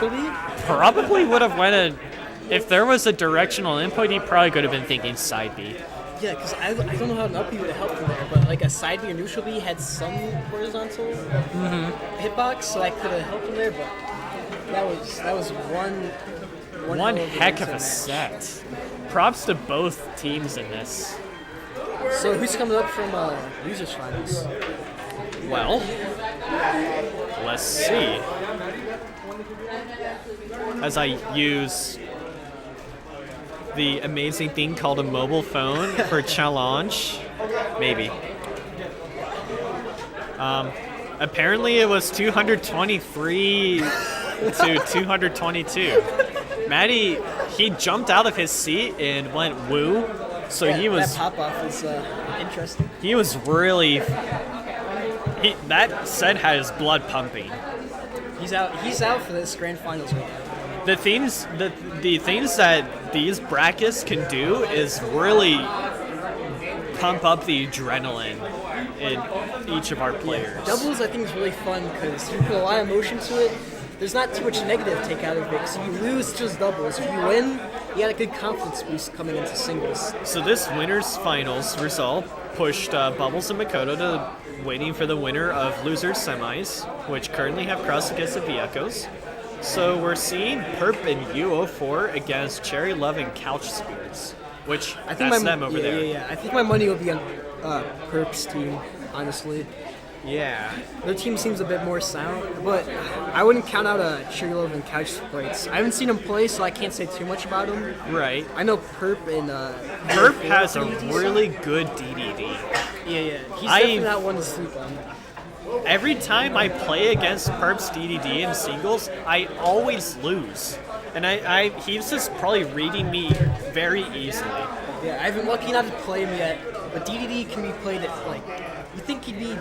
neutral B? Probably would have went if there was a directional input, he probably could have been thinking side B. Yeah, because I don't know how an up B would have helped him there, but like a side B or neutral B had some horizontal hitbox, so I could have helped him there, but that was one heck of a set. Props to both teams in this. So who's coming up from losers finals? Well, let's see. As I use the amazing thing called a mobile phone for challenge, maybe. Apparently it was 223 to 222. Maddie, he jumped out of his seat and went woo. So yeah, he was. That pop off was interesting. He was really. That set had his blood pumping. He's out for this grand finals right now. The things that these brackets can do is really pump up the adrenaline in each of our players. Yeah. Doubles, I think, is really fun because you put a lot of emotion to it. There's not too much negative take out of it. So you lose just doubles. If you win, you got a good confidence boost coming into singles. So this winner's finals result pushed Bubbles and Makoto to waiting for the winner of losers semis, which currently have Crusticus&vEchoes. So we're seeing Purp&U04 against Cherry Love and Couch Spirits, which I think that's them over there. Yeah. I think my money will be on Purp's team, honestly. Yeah. Their team seems a bit more sound, but I wouldn't count out Cherry Love and Couch Spirits. I haven't seen them play, so I can't say too much about them. Right. I know Purp and Purp has a really good DDD. Yeah. He's definitely not one to sleep on. Every time I play against Purp's DDD in singles, I always lose. And he's just probably reading me very easily. Yeah, I've been lucky not to play him yet, but DDD can be played at, like, you think he'd be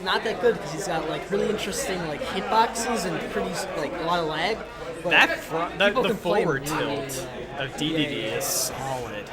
not that good because he's got, like, really interesting, like, hitboxes and pretty, like, a lot of lag. But the forward tilt of DDD is solid.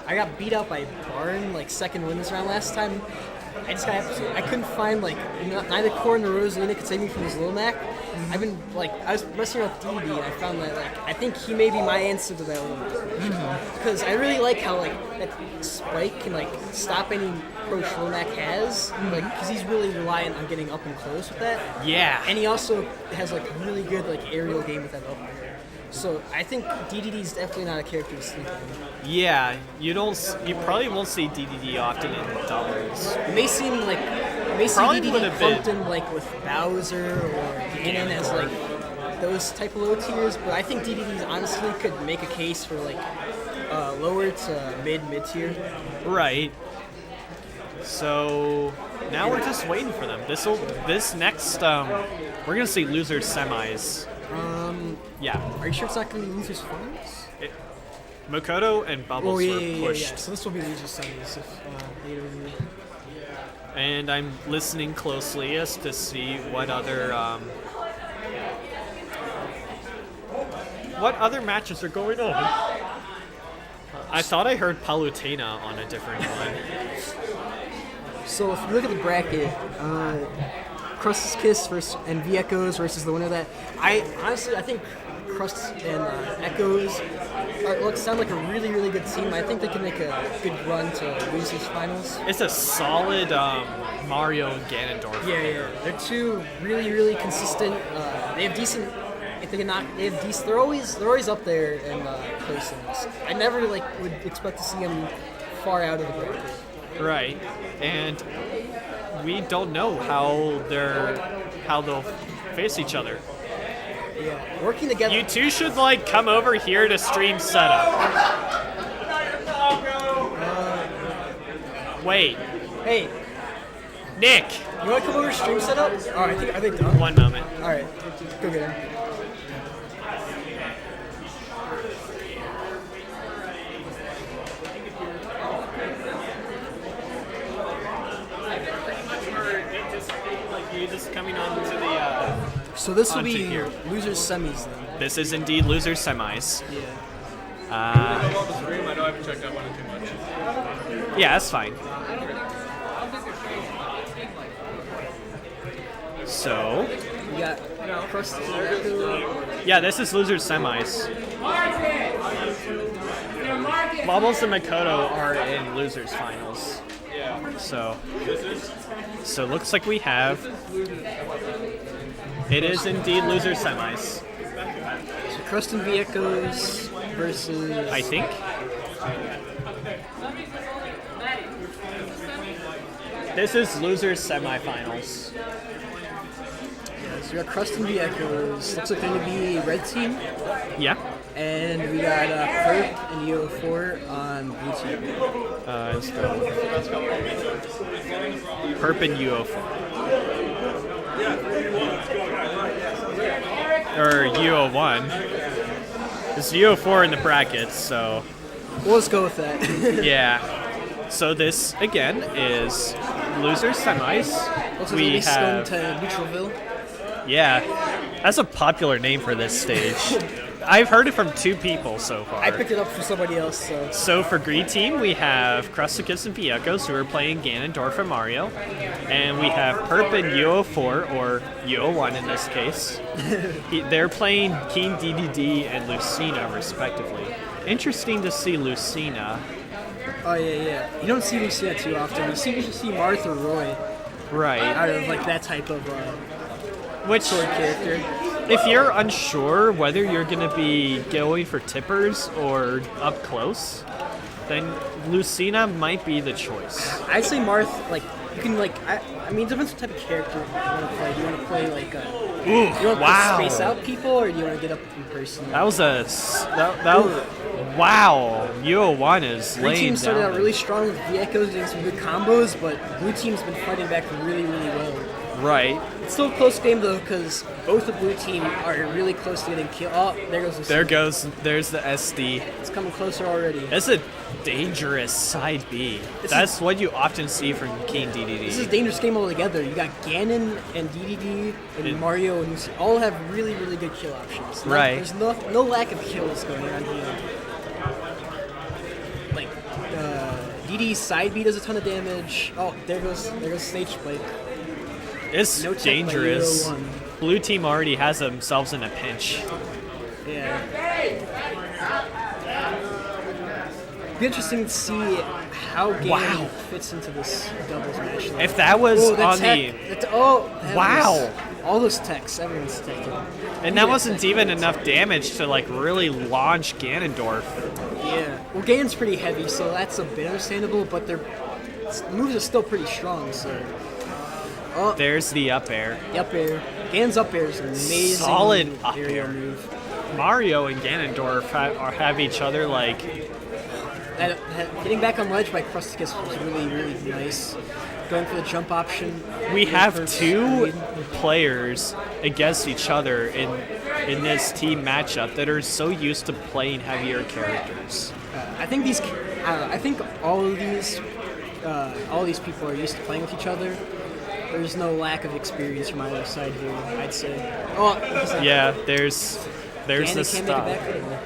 I got beat out by Barn, like, second win this round last time. I couldn't find, like, neither Core nor Rosalina could save me from his Lil Mac. I've been, like, I was messing around with DD and I found that, like, I think he may be my answer to that one. Because I really like how, like, that spike can, like, stop any approach Lil Mac has. Like, because he's really reliant on getting up and close with that. Yeah. And he also has, like, really good, like, aerial game with that up air. So I think DDD is definitely not a character to sleep on. Yeah, you probably won't see DDD often in doubles. It may see DDD pumped in like with Bowser or Ganon as like those type of low tiers, but I think DDD honestly could make a case for like lower to mid tier. Right. So now we're just waiting for them. This next we're gonna see losers semis. Yeah. Are you sure it's not going to be losers finals? Makoto and Bubbles were pushed. Yeah. So this will be losers semis if later in the And I'm listening closely as to see what other matches are going on. I thought I heard Palutena on a different one. So if you look at the bracket, Crusticus&vEchoes versus the winner of that. I think Crust and Echoes sound like a really, really good team. I think they can make a good run to losers finals. It's a solid Mario and Ganondorf. Yeah. They're two really, really consistent. They have decent. If they can knock, they have decent. They're always up there in placings. I never would expect to see them far out of the bracket. Right, and we don't know how they'll face each other. Yeah, working together. You two should come over here to stream setup. Wait. Hey, Nick. You want to come over to stream setup? All right, are they done? One moment. All right, go get him. Just coming on to the. So this will be here. losers semis then. This is indeed losers semis. Yeah. I know I haven't checked up on it too much. Yeah, that's fine. So, We got Crusticus. yeah, this is losers semis. Bubbles and Makoto are in losers finals. So looks like we have. It is indeed losers semis. So Crusticus&vEchoes versus. I think. This is losers semifinals. So we got Crusticus&vEchoes. Looks like they're going to be red team. Yeah. And we got Purp&U04 on blue team. Let's go. Purp&U04. Or U01. It's U04 in the brackets, so. Well, let's go with that. Yeah. So this, again, is losers semis. Looks like We we have. to Neutralville. Yeah. That's a popular name for this stage. I've heard it from 2 people so far. I picked it up from somebody else, so. So for green team, we have Crusticus&vEchoes, who are playing Ganondorf and Mario. And we have Purp&U04, or U01 in this case. They're playing Keen DDD and Lucina, respectively. Interesting to see Lucina. Oh, yeah. You don't see Lucia too often. You see Martha Roy Right. out of like that type of Which, sword character. if you're unsure whether you're going to be going for tippers or up close, then Lucina might be the choice. I'd say Marth, like, you can, like, I mean, it depends what type of character you want to play. Do you want to play, like, Ooh, do you want to wow. space out people, or do you want to get up in person? That was that was, wow. U01 is Green laying team started down. out really strong with vEchoes doing some good combos, but blue team's been fighting back really, really well. Right. It's still a close game, though, because both the blue team are really close to getting killed. Oh, there goes the There's the SD. It's coming closer already. That's a dangerous side B. That's what you often see from Keen DDD. This is a dangerous game altogether. You got Ganon and DDD and Mario and Lucy all have really, really good kill options. Right. There's no lack of kills going on here. Like, DD's side B does a ton of damage. Oh, there goes Stage Spike. It's No tech by dangerous. U01. Blue team already has themselves in a pinch. Yeah. Be interesting to see how Ganon fits into this doubles match. If that was Oh, on tech. the wow. All those techs, everyone's teching. And that wasn't even enough damage to like really launch Ganondorf. Yeah. Well, Ganon's pretty heavy, so that's a bit understandable, but their moves are still pretty strong, so. Oh, There's the up air. the up air. Ganon's up air is an amazing Solid up aerial air. move. Mario and Ganondorf have each other like Getting back on ledge by Crusticus was really, really nice. Going for the jump option. we have for 2 speed. players against each other in this team matchup that are so used to playing heavier characters. I think all of these people are used to playing with each other. There's no lack of experience from either side here, I'd say. Oh, Yeah, there's Ganon this can't stuff. make it back.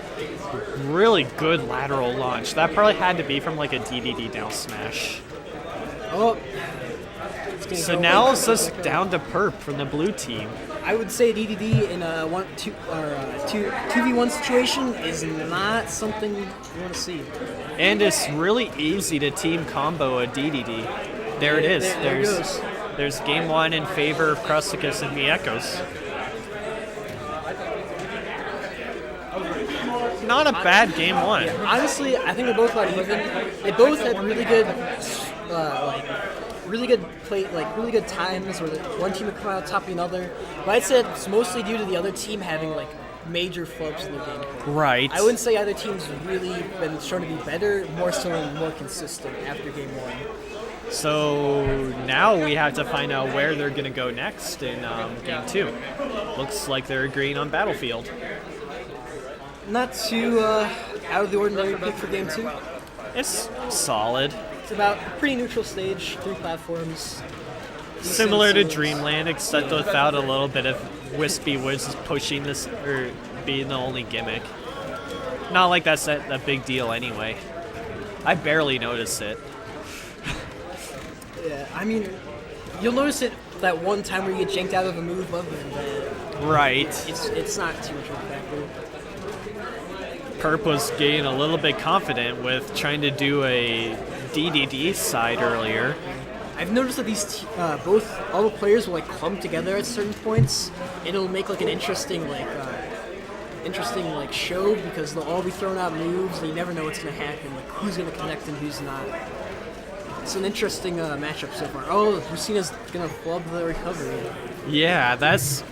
Really good lateral launch. That probably had to be from like a DDD down smash. Oh. It's gonna So go now back it's up, just back up. down to Purp from the blue team. I would say DDD in a 2v1 situation is not something you want to see. And it's really easy to team combo a DDD. There it is. There it goes. There's game 1 in favor of Crusticus&vEchoes. Not a bad game 1. Honestly, I think they're both about even. They both had really good, really good times where one team would come out top of another. But I'd say it's mostly due to the other team having like major flubs in the game. Right. I wouldn't say either team's really been shown to be better, more so and more consistent after game 1. So now we have to find out where they're going to go next in game 2. Looks like they're agreeing on Battlefield. Not too out of the ordinary pick for game 2. It's solid. It's about a pretty neutral stage, 3 platforms. Similar to Decent Dreamland, except without a little bit of Wispy Woods pushing this, or being the only gimmick. Not like that's a big deal anyway. I barely noticed it. Yeah, I mean, you'll notice it that one time where you get janked out of a move of it. Right. It's not too much of a factor. Purp was getting a little bit confident with trying to do a DDD side earlier. I've noticed that these all the players will like clump together at certain points. It'll make like an interesting show because they'll all be throwing out moves and you never know what's going to happen, like who's going to connect and who's not. It's an interesting matchup so far. Oh, Lucina's going to flub the recovery. Yeah, that's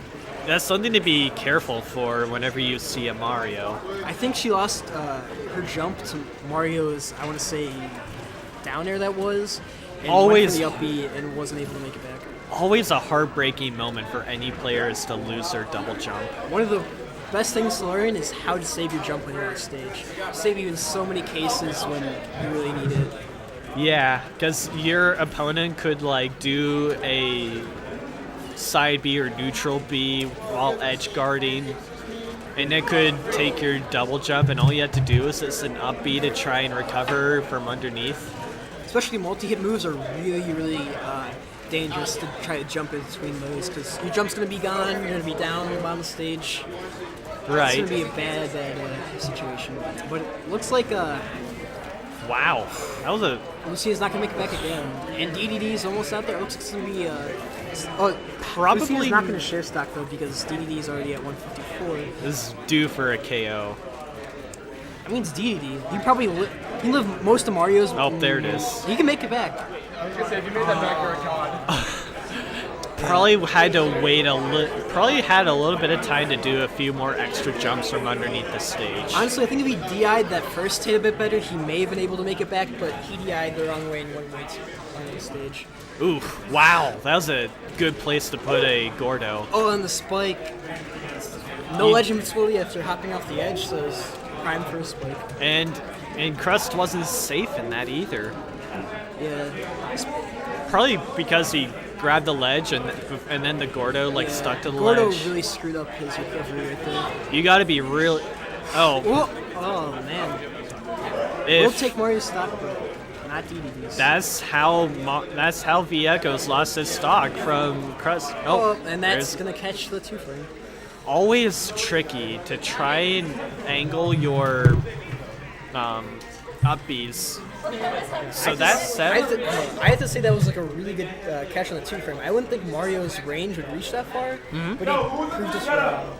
something to be careful for whenever you see a Mario. I think she lost her jump to Mario's, I want to say, down air that was. And Always went for the up B and wasn't able to make it back. Always a heartbreaking moment for any player is to lose their double jump. One of the best things to learn is how to save your jump when you're on stage. Save you in so many cases when you really need it. Yeah, because your opponent could like do a side B or neutral B while edge guarding, and it could take your double jump, and all you have to do is just an up B to try and recover from underneath. Especially multi-hit moves are really dangerous to try to jump in between those because your jump's going to be gone, you're going to be down on the bottom of the stage. Right. It's going to be a bad situation. But it looks like Wow, that was a... Lucina's not going to make it back again. And DDD's almost out there. It looks like it's going to be... Probably... Lucina's not going to share stock though because DDD's already at 154. This is due for a KO. That means DDD. He probably he lived most of Mario's. Oh, there it is. He can make it back. I was gonna say, if you made that back, you're a god. Probably had to wait probably had a little bit of time to do a few more extra jumps from underneath the stage. Honestly, I think if he DI'd that first hit a bit better, he may have been able to make it back, but he DI'd the wrong way and went right on the stage. Ooh, wow, that was a good place to put a Gordo. Oh, and the spike. No ledge invincibility after hopping off the edge, so it's prime for a spike. And Crust wasn't safe in that either. Yeah. Probably because he grabbed the ledge and then the Gordo like stuck to the Gordo ledge. really screwed up his recovery right there. You got to be really. Oh. Oh man. If We'll take Mario's stock, but not DDD's. that's how vEchoes lost his stock from Crust. Oh, and that's there's- gonna catch the 2-frame. Always tricky to try and angle your up Bs. So that said, I have to say that was like a really good catch on the 2-frame. I wouldn't think Mario's range would reach that far, but he proved us wrong.